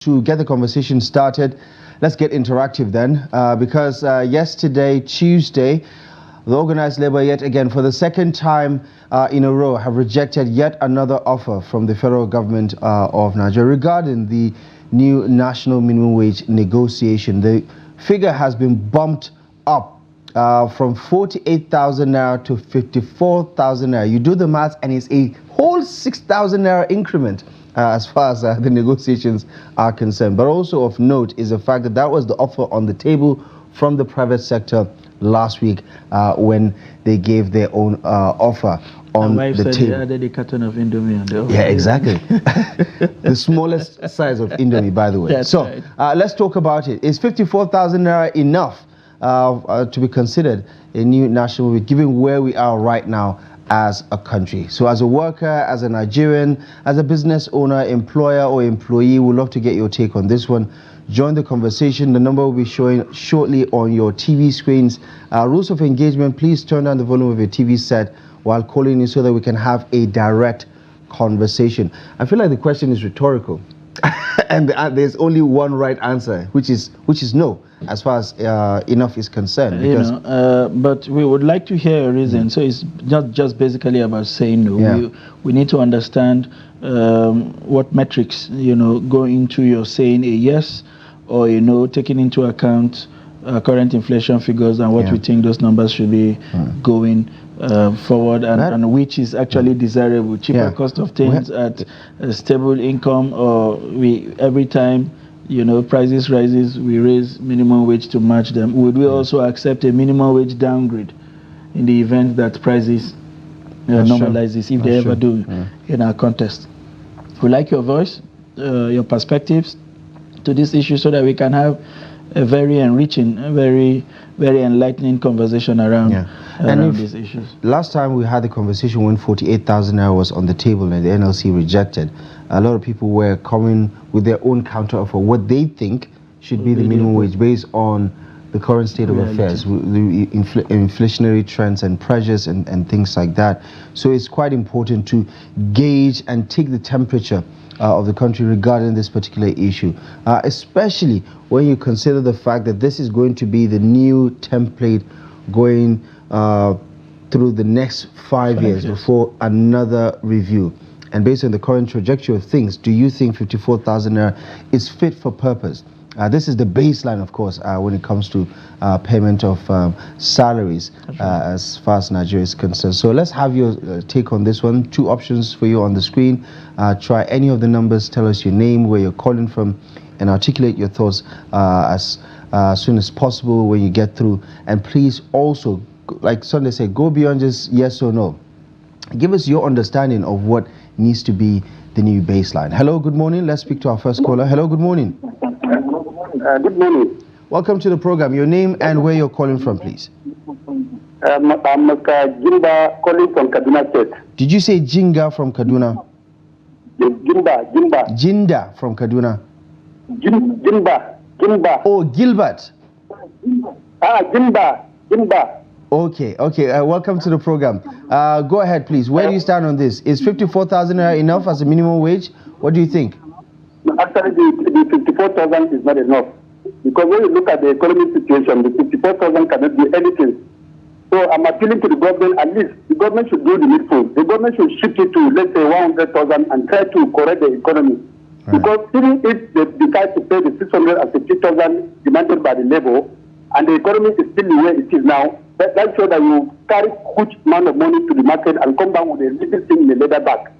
To get the conversation started, let's get interactive then, because yesterday, Tuesday, the organized labor yet again for the second time in a row have rejected yet another offer from the federal government of Nigeria regarding the new national minimum wage negotiation. The figure has been bumped up from 48,000 naira to 54,000 naira. You do the math and it's a whole 6,000 naira increment. As far as the negotiations are concerned. But also of note is the fact that that was the offer on the table from the private sector last week when they gave their own offer on the table. They added a carton of Indomie on the offer. Yeah, exactly. The smallest size of Indomie, by the way. That's right. Let's talk about it. Is 54,000 naira enough to be considered a new national wage, given where we are right now as a country? So as a worker, as a Nigerian, as a business owner, employer or employee, we'd love to get your take on this one. Join the conversation. The number will be showing shortly on your TV screens. Rules of engagement, please turn down the volume of your TV set while calling in so that we can have a direct conversation. I feel like the question is rhetorical and there's only one right answer, which is no, as far as enough is concerned. But we would like to hear a reason. So it's not just basically about saying no. Yeah. We need to understand what metrics, go into your saying a yes or a no, taking into account current inflation figures and what we think those numbers should be going forward, and which is actually desirable. Cheaper cost of things at a stable income, or every time prices rises, we raise minimum wage to match them. Would we also accept a minimum wage downgrade in the event that prices normalizes, if they ever do in our context? We like your voice, your perspectives to this issue, so that we can have a very enriching, a very enlightening conversation around these issues. Last time we had the conversation when 48,000 naira was on the table and the NLC rejected, a lot of people were coming with their own counteroffer, what they think should be the minimum wage based on the current state of affairs, the inflationary trends and pressures and things like that. So it's quite important to gauge and take the temperature of the country regarding this particular issue, especially when you consider the fact that this is going to be the new template going through the next 5 years before another review. And based on the current trajectory of things, do you think 54,000 naira is fit for purpose? This is the baseline, of course, when it comes to payment of salaries as far as Nigeria is concerned. So let's have your take on this one. Two options for you on the screen. Try any of the numbers, tell us your name, where you're calling from, and articulate your thoughts as soon as possible when you get through. And please also, like Sunday said, go beyond just yes or no. Give us your understanding of what needs to be the new baseline. Hello, good morning. Let's speak to our first caller. Hello, good morning. Good morning. Welcome to the program. Your name and where you're calling from, please. I'm Jinda calling from Kaduna State. Did you say Jinga from Kaduna? Jinda. Jinda from Kaduna. Jinda. Oh, Gilbert. Jinda. Okay. Welcome to the program. Go ahead, please. Where do you stand on this? Is 54,000 naira enough as a minimum wage? What do you think? Actually, the 54,000 is not enough. Because when you look at the economic situation, the 54,000 cannot do anything. So I'm appealing to the government, at least the government should do the needful. The government should shift it to, let's say, 100,000 and try to correct the economy. Right. Because even if they decide to pay the 650,000 demanded by the labor, and the economy is still the way it is now, that shows that you carry huge amount of money to the market and come down with a little thing in the leather bag.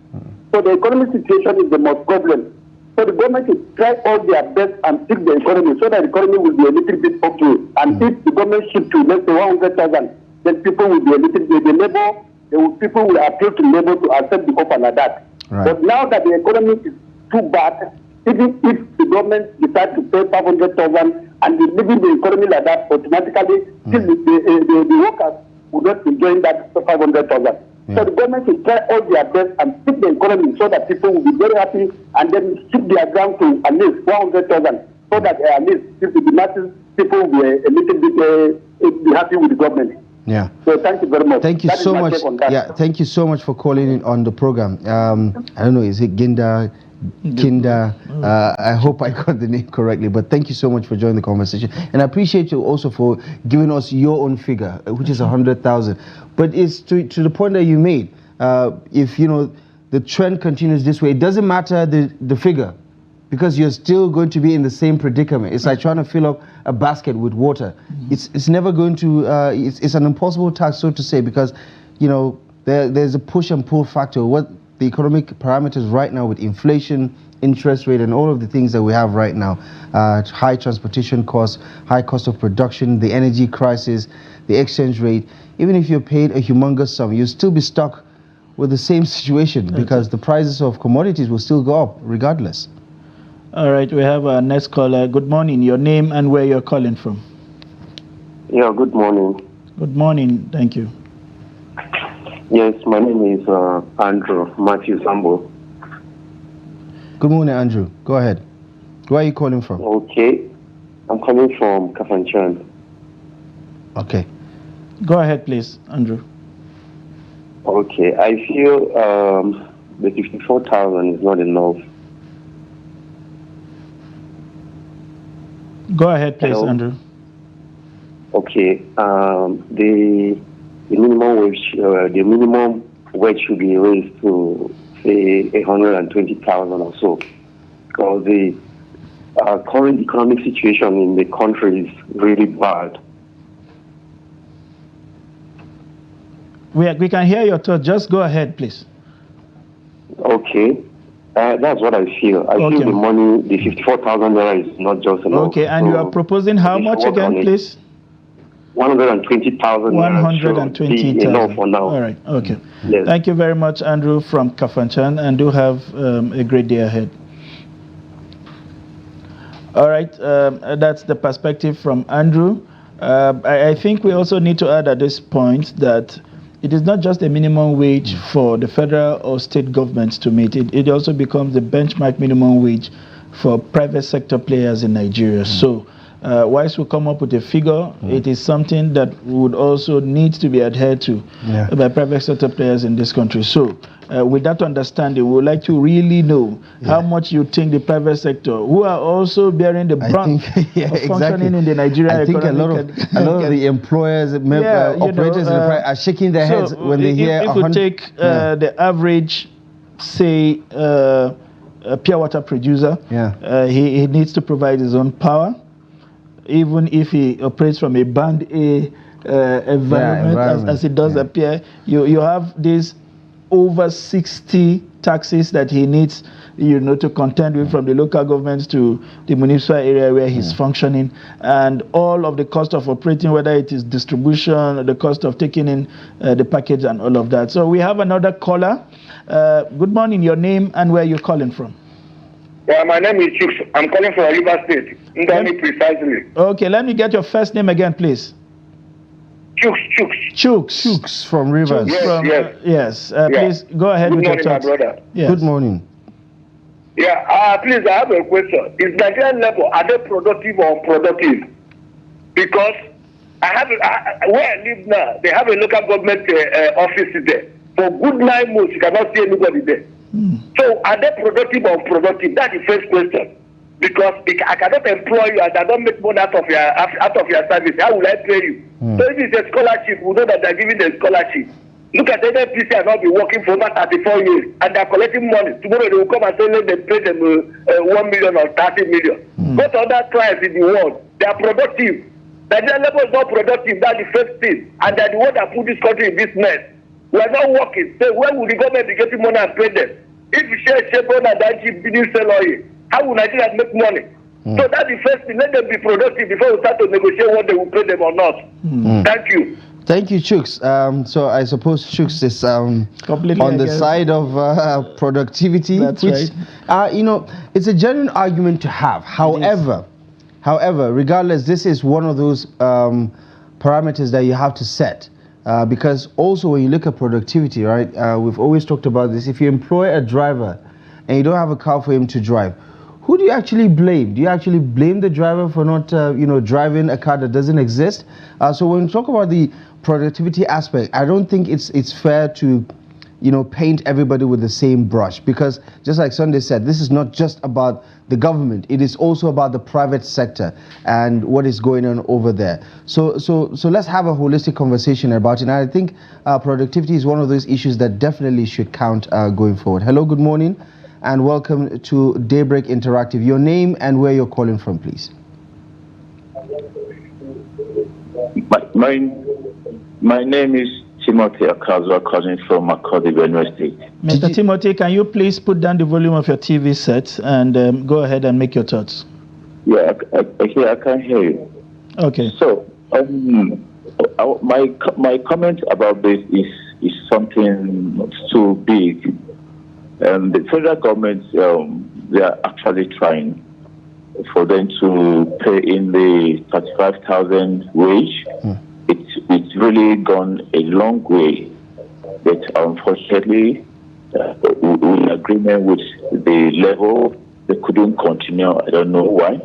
So the economic situation is the most problem. So the government should try all their best and fix the economy so that the economy will be a little bit okay. And if the government shift to, let's say, 100,000, then people will be a little bit, people will appeal to labor to accept the offer like that. Right. But now that the economy is too bad, even if the government decides to pay 500,000 and they living the economy like that, automatically, still the workers will not enjoy that 500,000. So the government should try all their best and fix the economy so that people will be very happy, and then shift their ground to at least 100,000 so that at least if the masses, people will be a little bit be happy with the government. Yeah. So thank you very much. Thank you so much. Yeah, thank you so much for calling in on the program. I don't know, is it Ginda, Kinder. I hope I got the name correctly, but thank you so much for joining the conversation. And I appreciate you also for giving us your own figure, which is 100,000. But it's to the point that you made. If, the trend continues this way, it doesn't matter the figure, because you're still going to be in the same predicament. It's like trying to fill up a basket with water. It's never going to, it's an impossible task, so to say, because, there's a push and pull factor. What the economic parameters right now with inflation, interest rate, and all of the things that we have right now, high transportation costs, high cost of production, the energy crisis, the exchange rate, even if you're paid a humongous sum, you'll still be stuck with the same situation because the prices of commodities will still go up regardless. All right, we have our next caller. Good morning. Your name and where you're calling from. Yeah, good morning. Good morning. Thank you. Yes, my name is Andrew Matthew Sambo. Good morning, Andrew. Go ahead. Where are you calling from? Okay. I'm coming from Kafanchan. Okay. Go ahead, please, Andrew. Okay. I feel the 54,000 is not enough. Go ahead, please, Hello? Andrew. Okay. The minimum wage should be raised to say 120,000 or so, because the current economic situation in the country is really bad. We can hear your thought. Just go ahead, please. Okay. That's what I feel. I feel the money, the 54,000 naira is not just enough. Okay, and you are proposing how much again, please? 120,000. 120,000. Enough for now. All right. Okay. Yes. Thank you very much, Andrew from Kafanchan, and do have a great day ahead. All right. That's the perspective from Andrew. I think we also need to add at this point that it is not just a minimum wage for the federal or state governments to meet. It also becomes the benchmark minimum wage for private sector players in Nigeria. So once we come up with a figure, it is something that would also need to be adhered to by private sector players in this country. So with that understanding, we would like to really know how much you think the private sector, who are also bearing the brunt of functioning in the Nigerian economy. I think a lot of the employers, operators are shaking their heads when they hear. If we take the average, say, pure water producer, he needs to provide his own power, even if he operates from a band A environment, as it does appear. You have these over 60 taxes that he needs, to contend with, from the local governments to the municipal area where he's functioning, and all of the cost of operating, whether it is distribution or the cost of taking in the package and all of that. So we have another caller. Good morning. Your name and where you're calling from? Yeah, my name is Chooks. I'm calling from River State. Ndani precisely. Okay, let me get your first name again, please. Chooks from Rivers. Yes. Please go ahead with your thoughts. Good morning, my brother. Yes. Good morning. Yeah, please, I have a question. Is Nigerian labor, are they productive or unproductive? Because where I live now, they have a local government office there. For good 9 months, you cannot see anybody there. So are they productive or unproductive? That's the first question. Because I cannot employ you and I don't make money out of your service. How will I pay you? So if it's a scholarship, we know that they're giving the scholarship. Look at NFPC and not be working for over 34 years and they're collecting money. Tomorrow they will come and say let them pay them 1 million or 30 million. Go to other clients in the world. They are productive. Nigerian labor is not productive. That's the first thing. And they're the one that put this country in this mess. We are not working. So when will the government be getting money and pay them? If you share Chevron and that cheap didn't sell oil, how will Nigeria make money? So that's the first thing. Let them be productive before we start to negotiate what they will pay them or not. Thank you. Thank you, Chooks. So I suppose Chooks is on the side of productivity. That's which, right. it's a genuine argument to have. However, regardless, this is one of those parameters that you have to set. Because also when you look at productivity, right, we've always talked about this. If you employ a driver and you don't have a car for him to drive, who do you actually blame? Do you actually blame the driver for not, driving a car that doesn't exist? So when we talk about the productivity aspect, I don't think it's fair to paint everybody with the same brush, because just like Sunday said, this is not just about the government, it is also about the private sector and what is going on over there. So let's have a holistic conversation about it. And I think productivity is one of those issues that definitely should count going forward. Hello, good morning, and welcome to Daybreak Interactive. Your name and where you're calling from, please. My name is Timothy Akazwa, calling from Makurdi, Benue State. Mr. Timothy, can you please put down the volume of your TV set and go ahead and make your thoughts? Yeah, I can hear you. Okay. So, my comment about this is something too big. The federal government, they are actually trying for them to pay in the 35,000 wage. It's really gone a long way, but unfortunately, in agreement with the level, they couldn't continue. I don't know why.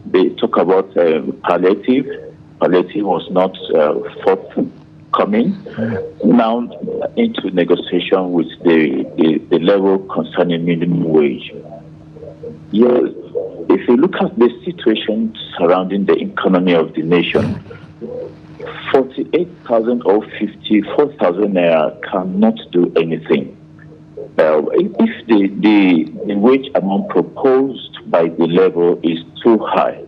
They talk about palliative. Palliative was not forthcoming. Now into negotiation with the level concerning minimum wage. Yes, if you look at the situation surrounding the economy of the nation, 48,000 or 54,000 naira cannot do anything. If the wage amount proposed by the level is too high,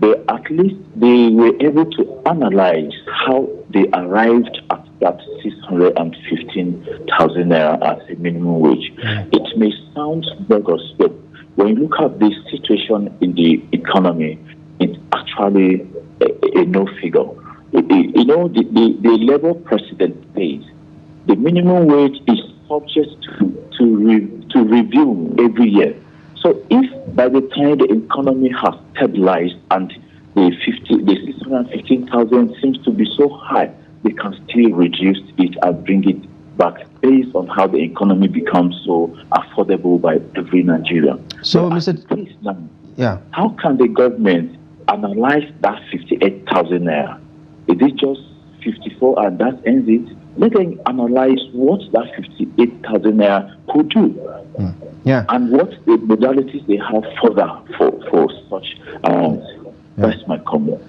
at least they were able to analyze how they arrived at that 615,000 naira as a minimum wage. It may sound bogus, but when you look at the situation in the economy, it's actually a no figure. The level president pays. The minimum wage is subject to review every year. So if by the time the economy has stabilized and the 615,000 seems to be so high, they can still reduce it and bring it back based on how the economy becomes so affordable by every Nigerian. So, Mr. How can the government analyze that 58,000 naira? Is it just 54 and that ends it? Let them analyze what that 58,000 naira could do. And what the modalities they have further for such amounts. That's my comment.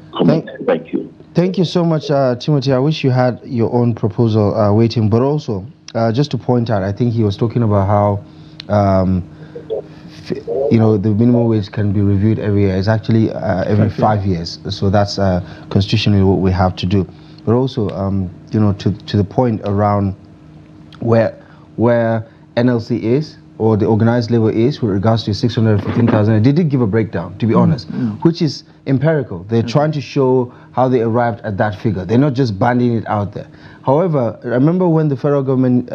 Thank you. Thank you so much, Timothy. I wish you had your own proposal waiting, but also just to point out, I think he was talking about how the minimum wage can be reviewed every year. It's actually every 5 years. So that's constitutionally what we have to do. But also, to the point around where NLC is, or the organized labor is with regards to 615,000, they did give a breakdown, to be honest, which is empirical. They're trying to show how they arrived at that figure. They're not just banding it out there. However, I remember when the federal government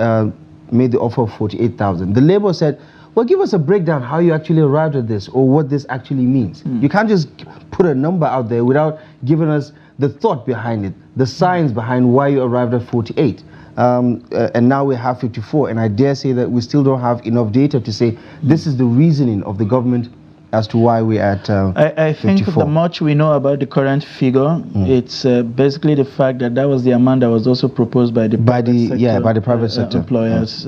made the offer of 48,000, the labor said, well, give us a breakdown how you actually arrived at this or what this actually means. You can't just put a number out there without giving us the thought behind it, the science behind why you arrived at 48. And now we have 54, and I dare say that we still don't have enough data to say this is the reasoning of the government as to why we're at I think 54. the much we know about the current figure, it's basically the fact that that was the amount that was also proposed by the private sector employers.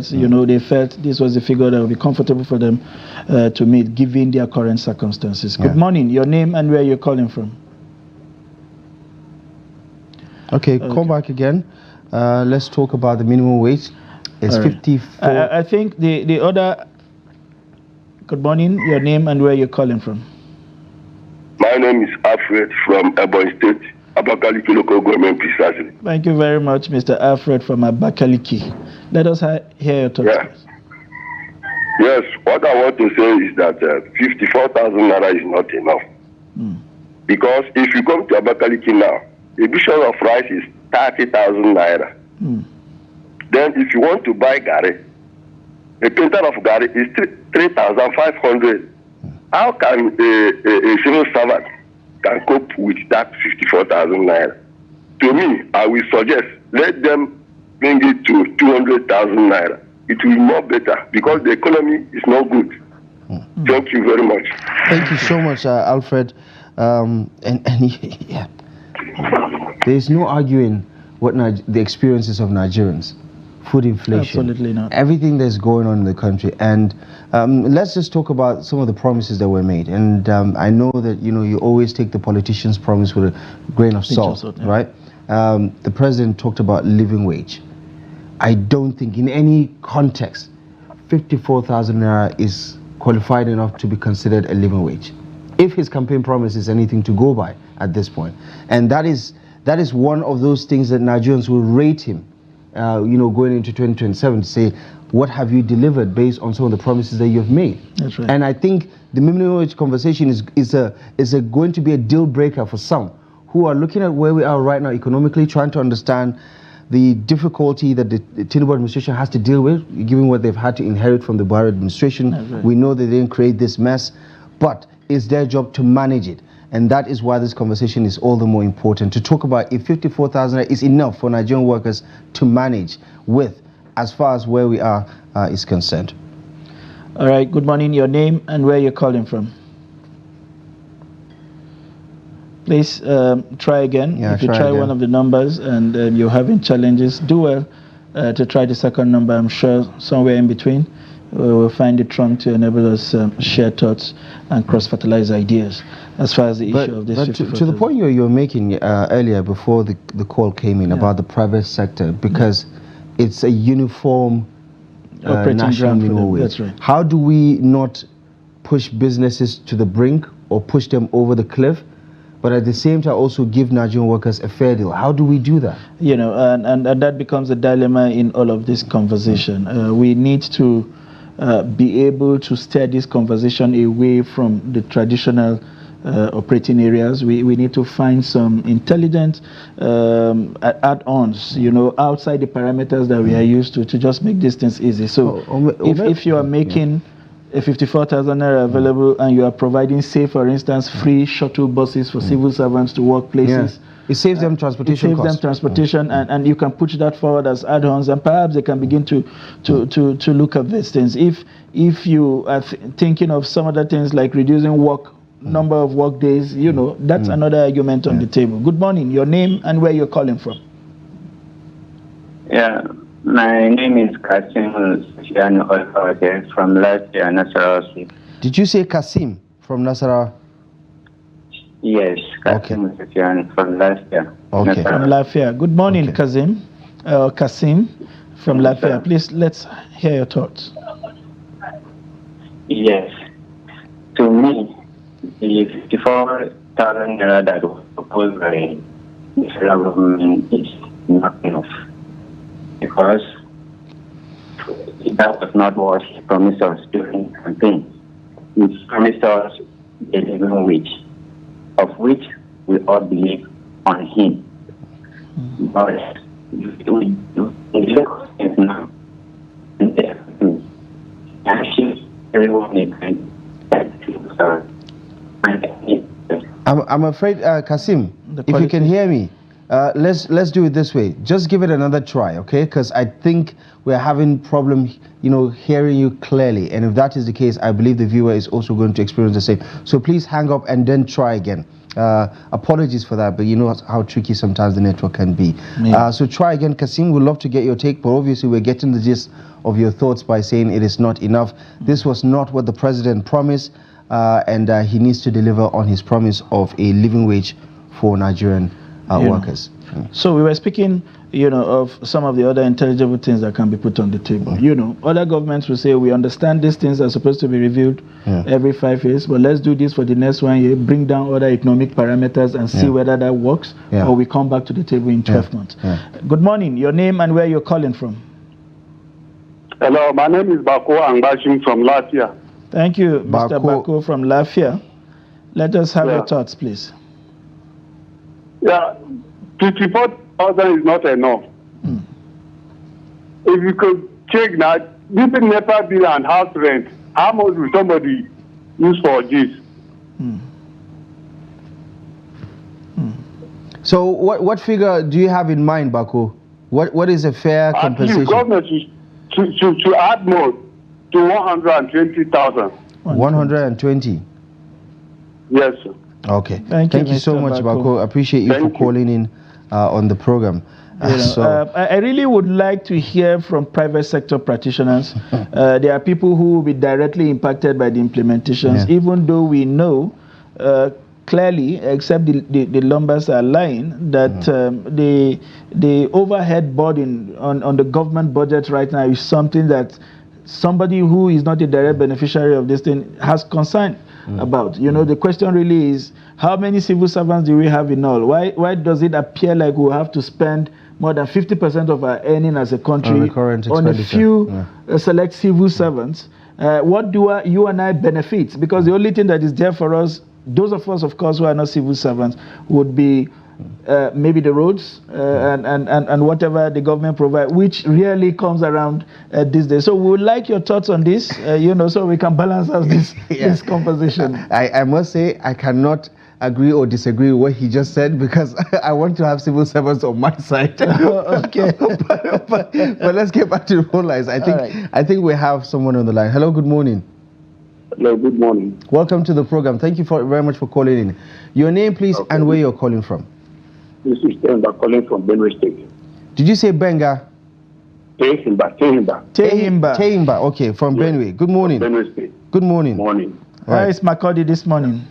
They felt this was the figure that would be comfortable for them to meet given their current circumstances. Good morning. Your name and where you're calling from. Okay, come back again. Let's talk about the minimum wage. It's 54. I think the other... Good morning. Your name and where you're calling from. My name is Alfred from Ebonyi State, Abakaliki local government precisely. Thank you very much, Mr. Alfred from Abakaliki. Let us hear your thoughts. Yes, what I want to say is that 54,000 naira is not enough. Because if you come to Abakaliki now, a bushel of rice is 30,000 naira. Then if you want to buy gari, a quintal of gari is 3,500. How can a civil servant can cope with that 54,000 naira? To me, I will suggest let them bring it to 200,000 naira. It will be more better because the economy is not good. Thank you very much. Thank you so much, Alfred. There is no arguing what the experiences of Nigerians. food inflation. Absolutely not. Everything that's going on in the country. And let's just talk about some of the promises that were made. And I know that, you always take the politicians' promise with a grain of salt, right? The president talked about living wage. I don't think in any context 54,000 naira is qualified enough to be considered a living wage, if his campaign promise is anything to go by at this point. And that is one of those things that Nigerians will rate him, going into 2027, to say, what have you delivered based on some of the promises that you've made? That's right. And I think the minimum wage conversation is going to be a deal breaker for some who are looking at where we are right now economically, trying to understand the difficulty that the Tinubu administration has to deal with, given what they've had to inherit from the Buhari administration. Right. We know they didn't create this mess, but it's their job to manage it. And that is why this conversation is all the more important, to talk about if 54,000 is enough for Nigerian workers to manage with, as far as where we are is concerned. All right, good morning. Your name and where you're calling from. Please try again. Yeah, if you try one of the numbers and you're having challenges, do well to try the second number. I'm sure somewhere in between we'll find the trunk to enable us share thoughts and cross-fertilize ideas as far as the issue of this. But to the point you were making earlier before the call came in about the private sector, because it's a uniform national minimum wage. That's right. How do we not push businesses to the brink or push them over the cliff, but at the same time also give Nigerian workers a fair deal? How do we do that? And that becomes a dilemma in all of this conversation. We need to be able to steer this conversation away from the traditional operating areas. We need to find some intelligent add-ons, outside the parameters that we are used to just make these things easy. So if you are making a 54,000 naira available and you are providing, say, for instance, free shuttle buses for civil servants to workplaces. It saves them transportation costs. It saves them transportation, and you can push that forward as add-ons, and perhaps they can begin to look at these things. If you are thinking of some other things like reducing number of work days, that's another argument on the table. Good morning. Your name and where you're calling from. Yeah. My name is Kasim from Lafia, Nasarawa. Did you say Kasim from Nasarawa? Yes, Kasim from Lafia. Okay. From Lafia. Good morning, Kasim from Lafia. Please, let's hear your thoughts. Yes. To me, the 54,000 naira that was proposed by the federal government is not enough. Because that was not what he promised us during the campaign. He promised us a living wage, of which we all believe on him. But we look at now, and actually everyone is I'm afraid, Kasim, if you can hear me, let's do it this way. Just give it another try, okay? Because I think we're having problem, hearing you clearly. And if that is the case, I believe the viewer is also going to experience the same. So please hang up and then try again. Apologies for that, but you know how tricky sometimes the network can be. So try again, Kasim. We'd love to get your take, but obviously we're getting the gist of your thoughts by saying it is not enough. This was not what the president promised, and he needs to deliver on his promise of a living wage for Nigerian workers. So we were speaking, of some of the other intelligible things that can be put on the table. Other governments will say, we understand these things are supposed to be reviewed every 5 years, but let's do this for the next 1 year, bring down other economic parameters and see whether that works, or we come back to the table in 12 months. Good morning. Your name and where you're calling from. Hello, my name is Bako Angbashim from Lafia. Thank you, Mr. Bako from Lafia. Let us have your thoughts, please. Yeah, 54,000 is not enough. If you could check now, between NEPA bill and house rent, how much will somebody use for this? So what figure do you have in mind, Bako? What is a fair compensation? Government should add more to 120,000. 120? Yes, sir. Okay. Thank you so much, Bako. I appreciate you for calling in on the program. I really would like to hear from private sector practitioners. There are people who will be directly impacted by the implementations, even though we know clearly, except the numbers are lying, that the overhead burden on the government budget right now is something that somebody who is not a direct beneficiary of this thing has concern about. The question really is, how many civil servants do we have in all? Why does it appear like we have to spend more than 50% of our earning as a country on a few select civil servants? What do you and I benefit? Because the only thing that is there for us, those of us, of course, who are not civil servants, would be maybe the roads and whatever the government provides, which really comes around these days. So we would like your thoughts on this, so we can balance out this conversation. I must say, I cannot agree or disagree with what he just said, because I want to have civil servants on my side. Okay. but let's get back to the phone lines. I think we have someone on the line. Hello, good morning. Hello, good morning. Welcome to the program. Thank you very much for calling in. Your name, please, and where you're calling from. This is Temba calling from Benue State. Did you say Benga? Tehimba. Tehimba, okay, from Benue. Good morning. Benue State. Good morning. Morning. How is Makodi this morning?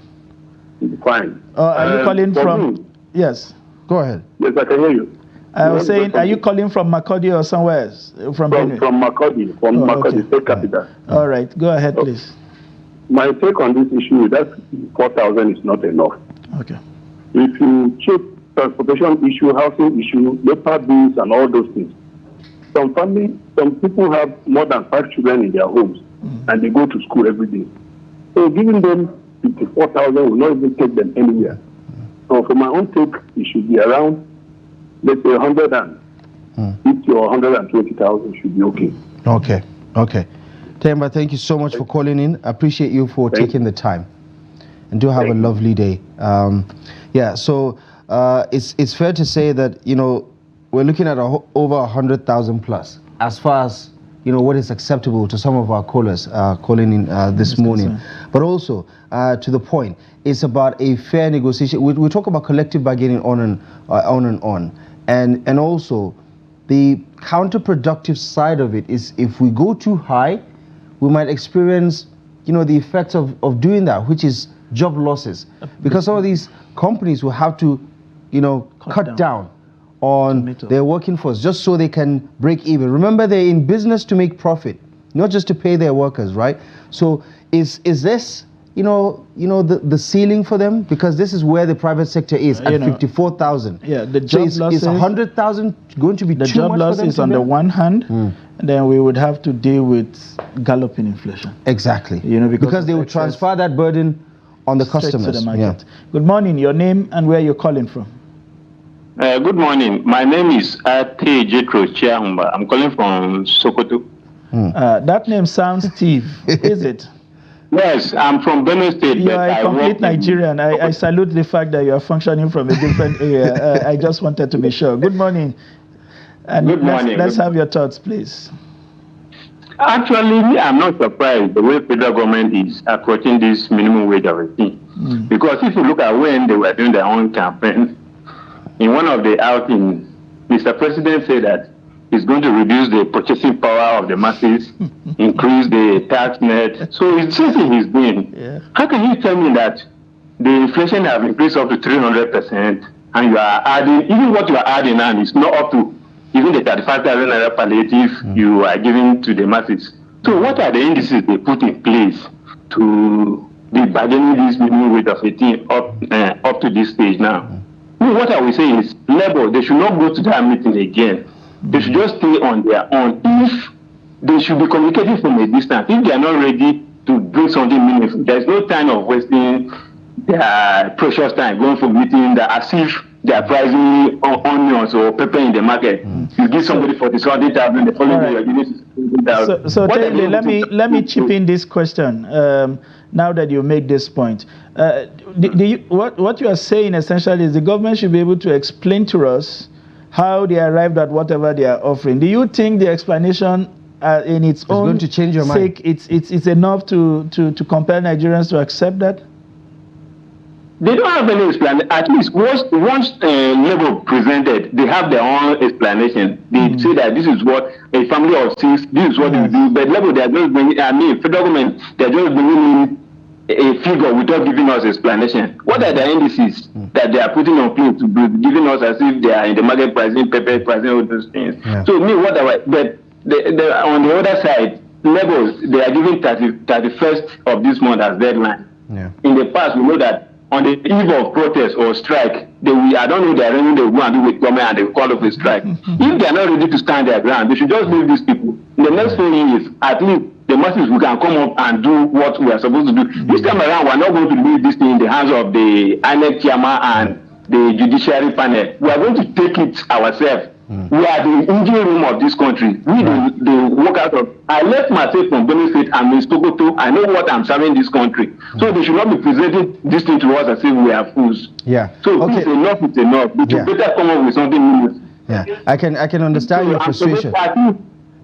Fine. Are you calling from? Me? Yes. Go ahead. Yes, I can hear you. I was saying, are you calling from Makodi or somewhere else? From Benue? From Makodi, Makodi State Capital. All right, go ahead, please. My take on this issue is that 4,000 is not enough. Okay. If you check transportation issue, housing issue, labor bills, and all those things, some people have more than 5 children in their homes, and they go to school every day. So giving them 54,000 will not even take them anywhere. So for my own take, it should be around, let's say 150 or 120,000 should be okay. Okay. Temba, thank you so much for calling in. I appreciate you for taking the time. And do have a lovely day. So it's fair to say that, we're looking at over 100,000 plus as far as, what is acceptable to some of our callers calling in this morning. But also, to the point, it's about a fair negotiation. We talk about collective bargaining on and on. And also, the counterproductive side of it is if we go too high, we might experience, the effects of doing that, which is job losses. Because some of these companies will have to, cut down on their working force just so they can break even. Remember, they're in business to make profit, not just to pay their workers, right? So is this, the ceiling for them? Because this is where the private sector is at 54,000. Yeah, the job losses. Is 100,000 going to be too much for them? The job loss is on the one hand, and then we would have to deal with galloping inflation. Exactly. Because they will transfer that burden on the customers. To the market. Good morning. Your name and where you're calling from? Good morning. My name is Ate Jetro Chiahumba. I'm calling from Sokoto. That name sounds Steve. Is it? Yes, I'm from Benue State. You are a complete Nigerian. I salute the fact that you are functioning from a different area. I just wanted to be sure. Good morning. And Good morning. Let's have your thoughts, please. Actually, I'm not surprised the way federal government is approaching this minimum wage of a thing. Because if you look at when they were doing their own campaign, in one of the outings, Mr. President said that he's going to reduce the purchasing power of the masses, increase the tax net. So it's something he's doing. Yeah. How can you tell me that the inflation has increased up to 300%, and you are adding, even what you are adding now is not up to even the 35,000 naira palliative you are giving to the masses? So what are the indices they put in place to be bargaining this minimum wage of 18 up to this stage now? What are we saying is labor, they should not go to that meeting again. They should just stay on their own. If they should be communicating from a distance, if they are not ready to bring something meaningful, there is no time of wasting their precious time going for meeting that as if they are pricing onions or pepper in the market. You give somebody 40,000, the following day you're giving 60,000. So Taylor, let me chip in this question. Now that you make this point, what you are saying essentially is the government should be able to explain to us how they arrived at whatever they are offering. Do you think the explanation in its own going to change your sake, mind? It's enough to compel Nigerians to accept that? They don't have any explanation. At least once Labour presented, they have their own explanation. They say that this is what a family of six, this is what you do. But Labour, they are just bringing, federal government, they are just bringing in a figure without giving us explanation. What are the indices that they are putting on plate to be giving us as if they are in the market pricing, pepper pricing, all those things? Yeah. So me, but on the other side, Labour, they are giving 31st of this month as deadline. Yeah. In the past, we know that on the eve of protest or strike, I don't know they are ready to go and do with government and they call off a strike. If they are not ready to stand their ground, they should just leave these people. In the next 4 years, at least the masses we can come up and do what we are supposed to do. This time around, we are not going to leave this thing in the hands of the INEC chairman and the judiciary panel. We are going to take it ourselves. We are the engine room of this country. We the work out of. I left myself from benefit and Ms. Tokoto. I know what I'm serving this country. So they should not be presenting this thing to us as if we are fools. Yeah. So please, enough is enough. We should better come up with something new. Yeah. I can understand your frustration.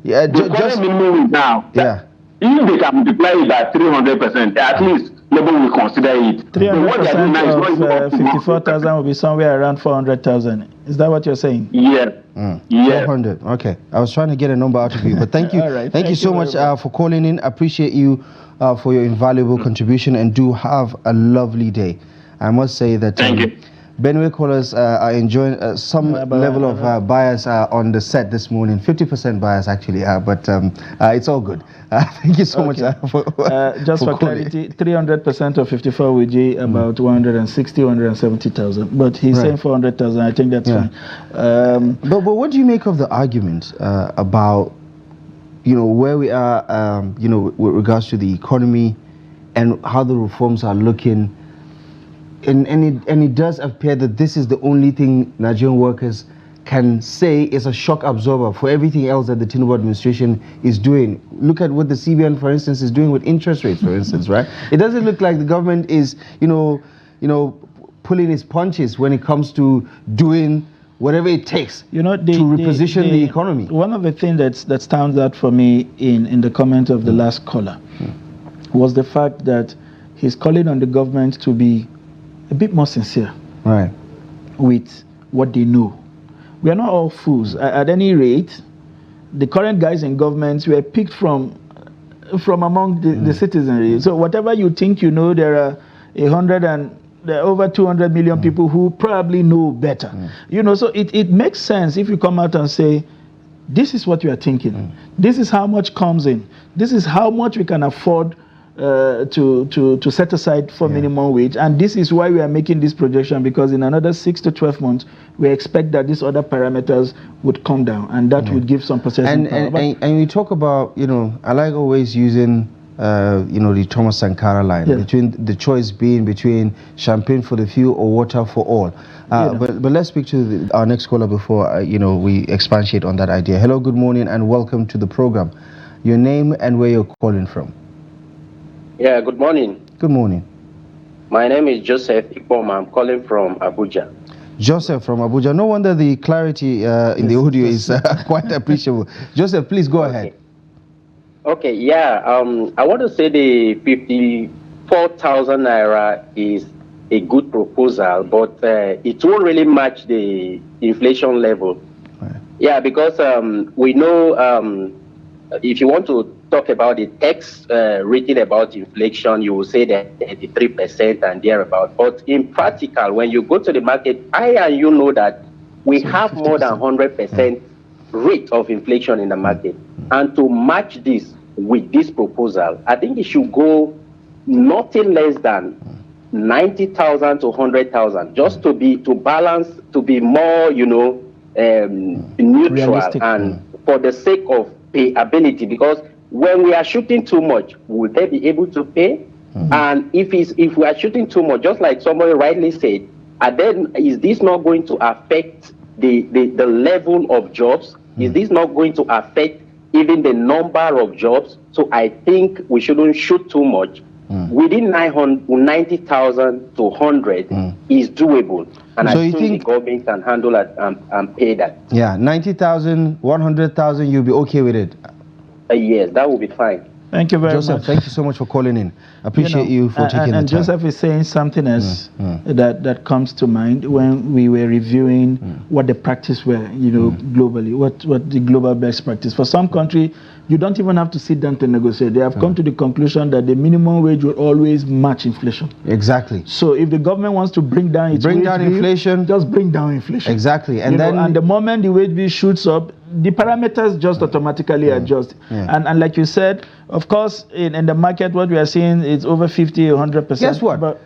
Yeah, just minimum wage now. Yeah. If they can multiply it by 300%, at least Labour will consider it. 300% of 54,000 will be somewhere around 400,000. Is that what you're saying? Yeah. Yeah. 400. Okay. I was trying to get a number out of you, but thank you. All right. Thank you so much for calling in. Appreciate you for your invaluable contribution, and do have a lovely day. I must say that thank you. Benue callers are enjoying some level of bias on the set this morning. 50% bias actually, but it's all good. Thank you so much for just for clarity, 300% of 54 will be about 160, 170,000. But he's saying 400,000. I think that's fine. But what do you make of the argument about where we are, with regards to the economy and how the reforms are looking? And it does appear that this is the only thing Nigerian workers can say is a shock absorber for everything else that the Tinubu administration is doing. Look at what the CBN, for instance, is doing with interest rates, for instance, right? It doesn't look like the government is, pulling its punches when it comes to doing whatever it takes to reposition the economy. One of the things that stands out for me in the comment of the last caller was the fact that he's calling on the government to be a bit more sincere with what they know. We are not all fools. At any rate, the current guys in government were picked from among the citizenry. So whatever you think you know, there are there are over 200 million people who probably know better. So it makes sense if you come out and say, this is what you are thinking. This is how much comes in. This is how much we can afford to set aside for minimum wage, and this is why we are making this projection, because in another 6 to 12 months we expect that these other parameters would come down, and that would give some processing power. And we talk about, I like always using the Thomas Sankara line, between the choice being between champagne for the few or water for all. But let's speak to our next caller before we expatiate on that idea. Hello, good morning, and welcome to the program. Your name and where you're calling from. Yeah, good morning. Good morning. My name is Joseph Ikpoma. I'm calling from Abuja. Joseph from Abuja. No wonder the clarity in the audio is quite appreciable. Joseph, please go ahead. Okay, yeah. I want to say the 54,000 naira is a good proposal, but it won't really match the inflation level. Right. Yeah, because we know if you want to talk about the text written about inflation, you will say that 83% and thereabout. But in practical, when you go to the market, I and you know that we have more than 100% rate of inflation in the market. And to match this with this proposal, I think it should go nothing less than 90,000 to 100,000, just to balance, to be more, neutral, realistic, and for the sake of payability, because when we are shooting too much, will they be able to pay? And if we are shooting too much, just like somebody rightly said, and then is this not going to affect the level of jobs? Is this not going to affect even the number of jobs? So I think we shouldn't shoot too much. Within 90,000 to 100 is doable. And so I think the government can handle it and pay that. Yeah, 90,000, 100,000, you'll be okay with it? Yes, that will be fine. Thank you very Joseph, much. thank you so much for calling in. Appreciate you for taking the time. And Joseph is saying something else that comes to mind when we were reviewing what the practice were, globally, what the global best practice. For some country, you don't even have to sit down to negotiate. They have come to the conclusion that the minimum wage will always match inflation. Exactly. So if the government wants to bring down its wage bill, inflation, just bring down inflation. Exactly. And and the moment the wage bill shoots up, the parameters just automatically adjust. And like you said, of course, in the market, what we are seeing is over 50 or 100%. Guess what? But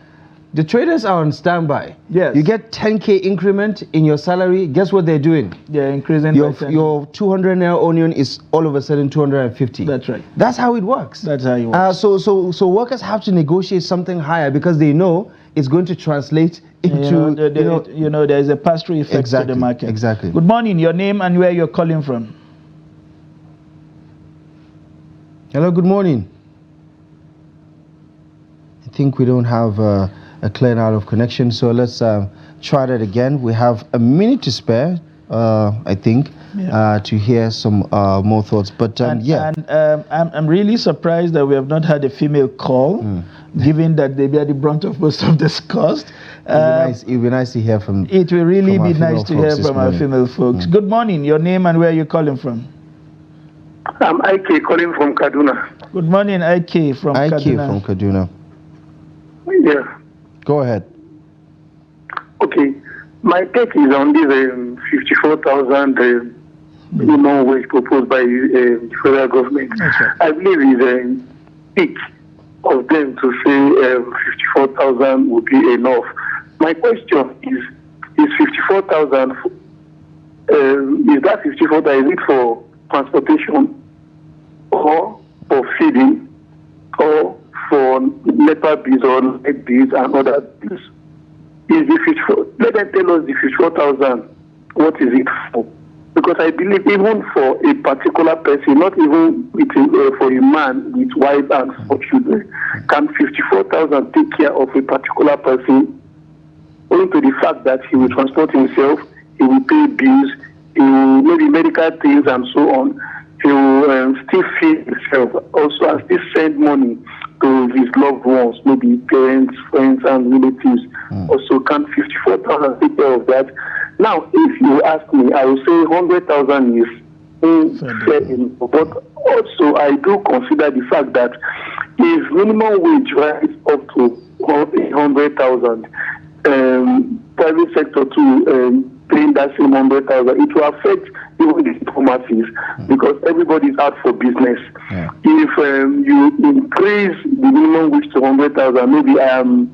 the traders are on standby. Yes. You get 10K increment in your salary. Guess what they're doing? They're increasing your 200 naira onion is all of a sudden 250. That's right. That's how it works. That's how it works. So workers have to negotiate something higher because they know it's going to translate into there is a pass-through effect to the market. Exactly. Good morning. Your name and where you're calling from. Hello. Good morning. I think we don't have a clear out of connection, so let's try that again. We have a minute to spare, I think, to hear some more thoughts. But I'm really surprised that we have not had a female call, given that they bear the brunt of most of this cost. It would be nice to hear from. It will really be nice to hear from our female folks. Good morning. Your name and where you're calling from. I'm IK calling from Kaduna. Good morning, IK from Kaduna. IK from Kaduna. Yeah. Go ahead. Okay. My take is on this 54,000 minimum wage proposed by the federal government. Right. I believe it's a peak of them to say 54,000 would be enough. My question is 54,000, is that 54,000, is it for transportation or for feeding or for NEPA bills or light bills and other bills? Is the 54? Let them tell us the 54,000. What is it for? Because I believe even for a particular person, not even for a man with wife and 4 children, can 54,000 take care of a particular person? Owing to the fact that he will transport himself, he will pay bills, he will maybe medical things and so on. He will still feed himself also and still send money to his loved ones, maybe parents, friends, and relatives. Also, can 54,000 take care of that? Now, if you ask me, I will say 100,000 is fair enough. But also, I do consider the fact that if minimum wage rises up to 100,000, private sector too paying that same 100,000, it will affect even the diplomacies because everybody's out for business. If you increase the minimum wage to 100,000, maybe I am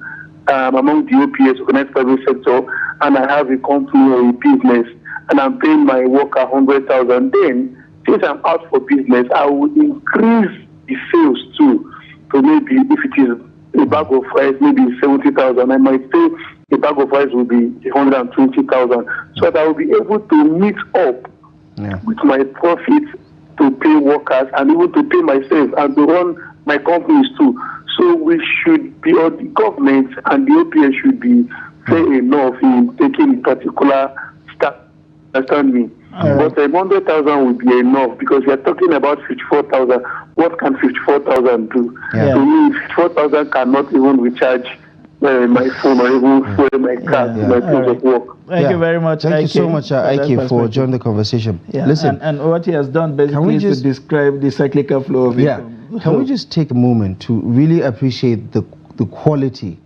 among the OPS, organized private sector, and I have a company or a business, and I'm paying my worker 100,000. Then, since I'm out for business, I will increase the sales too. So maybe if it is a bag of rice, maybe 70,000, I might say a bag of rice will be 120,000, so that I will be able to meet up with my profits to pay workers and even to pay myself and to run my companies too. So we should be, or the government and the OPS should be fair enough in taking a particular step. Understand me? But 100,000 would be enough because we are talking about 54,000. What can 54,000 do? To me, 54,000 cannot even recharge my phone or even fuel my car to my place of work. Thank you very much. Thank you so much, Ike, for joining the conversation. Listen, and what he has done basically is to describe the cyclical flow of income. Can we just take a moment to really appreciate the quality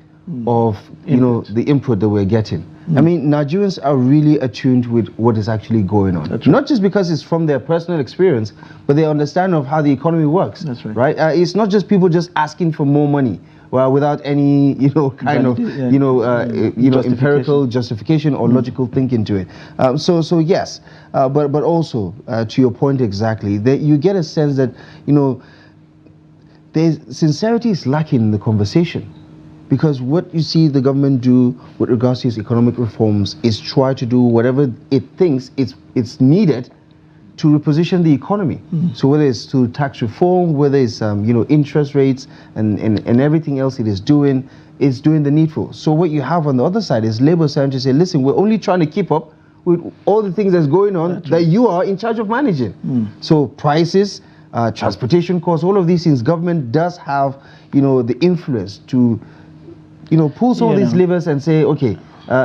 of the input that we're getting? I mean, Nigerians are really attuned with what is actually going on. Not just because it's from their personal experience, but their understanding of how the economy works. That's right. Right? It's not just people just asking for more money, without any empirical justification or logical thinking to it. So yes, but also to your point exactly, that you get a sense that there's sincerity is lacking in the conversation. Because what you see the government do with regards to its economic reforms is try to do whatever it thinks it's needed to reposition the economy. So whether it's to tax reform, whether it's interest rates and everything else it is doing, it's doing the needful. So what you have on the other side is Labour starting to say, listen, we're only trying to keep up with all the things that's going on that you are in charge of managing. So prices, transportation costs, all of these things. Government does have, the influence to, pull some of these levers and say, okay,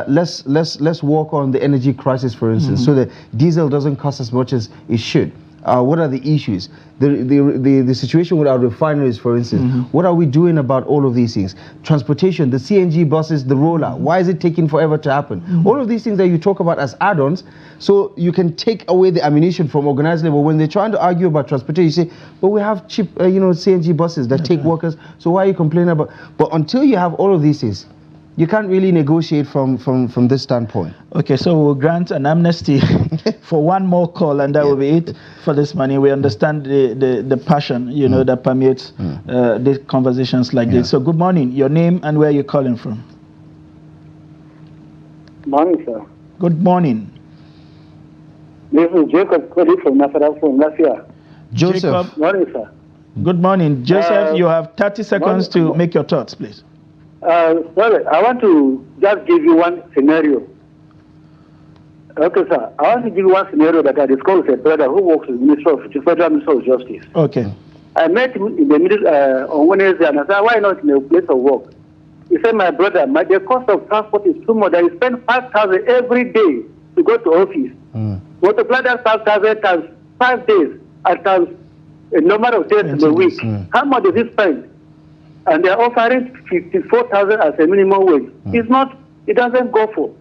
let's work on the energy crisis, for instance, so that diesel doesn't cost as much as it should. What are the issues? The situation with our refineries, for instance. What are we doing about all of these things? Transportation, the CNG buses, the rollout. Why is it taking forever to happen? All of these things that you talk about as add-ons, so you can take away the ammunition from organized labor. When they're trying to argue about transportation, you say, but we have cheap, CNG buses that take workers. So why are you complaining about? But until you have all of these things, you can't really negotiate from this standpoint. Okay, so we'll grant an amnesty for one more call, and that will be it for this morning. We understand the passion, that permeates these conversations like this. So good morning. Your name and where you're calling from? Morning, sir. Good morning. This is Jacob calling from Nasira. Joseph. Jacob. Morning, sir. Good morning. Joseph, you have 30 seconds to make your thoughts, please. Sorry, I want to just give you one scenario. Okay, sir. I want to give you one scenario that I discussed with a brother who works with the Federal Minister of Justice. Okay. I met him in the middle on Wednesday, and I said, why not in a place of work? He said, my brother, the cost of transport is too much. I spend 5,000 every day to go to office. Multiply that 5,000 times 5 days and times a number of days in a week. How much does he spend? And they are offering 54,000 as a minimum wage. It doesn't go for.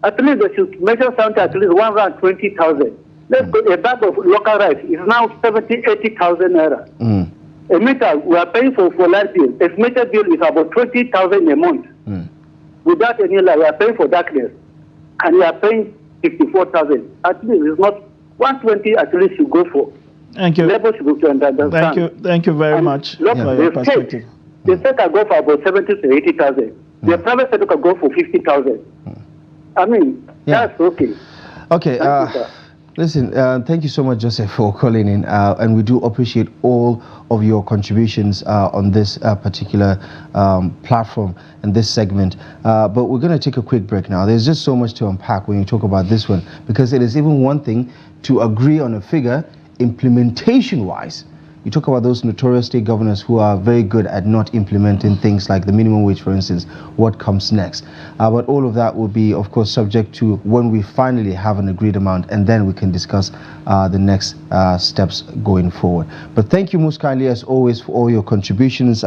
At least they should measure something at least 120,000. Let's go, a bag of local rice is now 80,000 naira. A meter we are paying for light bill. A meter bill is about 20,000 a month. Without any lie, we are paying for darkness. And we are paying 54,000. At least it's not 120 at least you go for. Thank you. Labor should go to understand. Thank you very much for your perspective. The state can go for about 70 to 80,000. The private sector can go for 50,000. I mean, that's okay. Okay. Listen, thank you so much, Joseph, for calling in, and we do appreciate all of your contributions on this particular platform and this segment. But we're going to take a quick break now. There's just so much to unpack when you talk about this one, because it is even one thing to agree on a figure implementation-wise. You talk about those notorious state governors who are very good at not implementing things like the minimum wage, for instance. What comes next? But all of that will be, of course, subject to when we finally have an agreed amount, and then we can discuss the next steps going forward. But thank you most kindly, as always, for all your contributions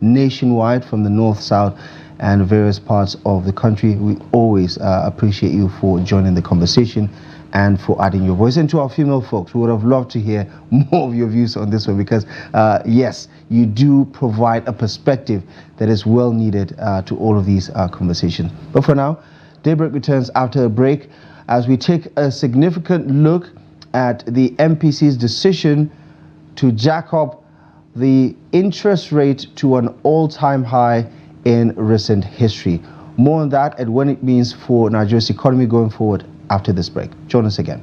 nationwide from the north, south, and various parts of the country. We always appreciate you for joining the conversation and for adding your voice. And to our female folks, we would have loved to hear more of your views on this one, because yes, you do provide a perspective that is well needed to all of these conversations. But for now, Daybreak returns after a break as we take a significant look at the MPC's decision to jack up the interest rate to an all-time high in recent history. More on that and what it means for Nigeria's economy going forward after this break. Join us again.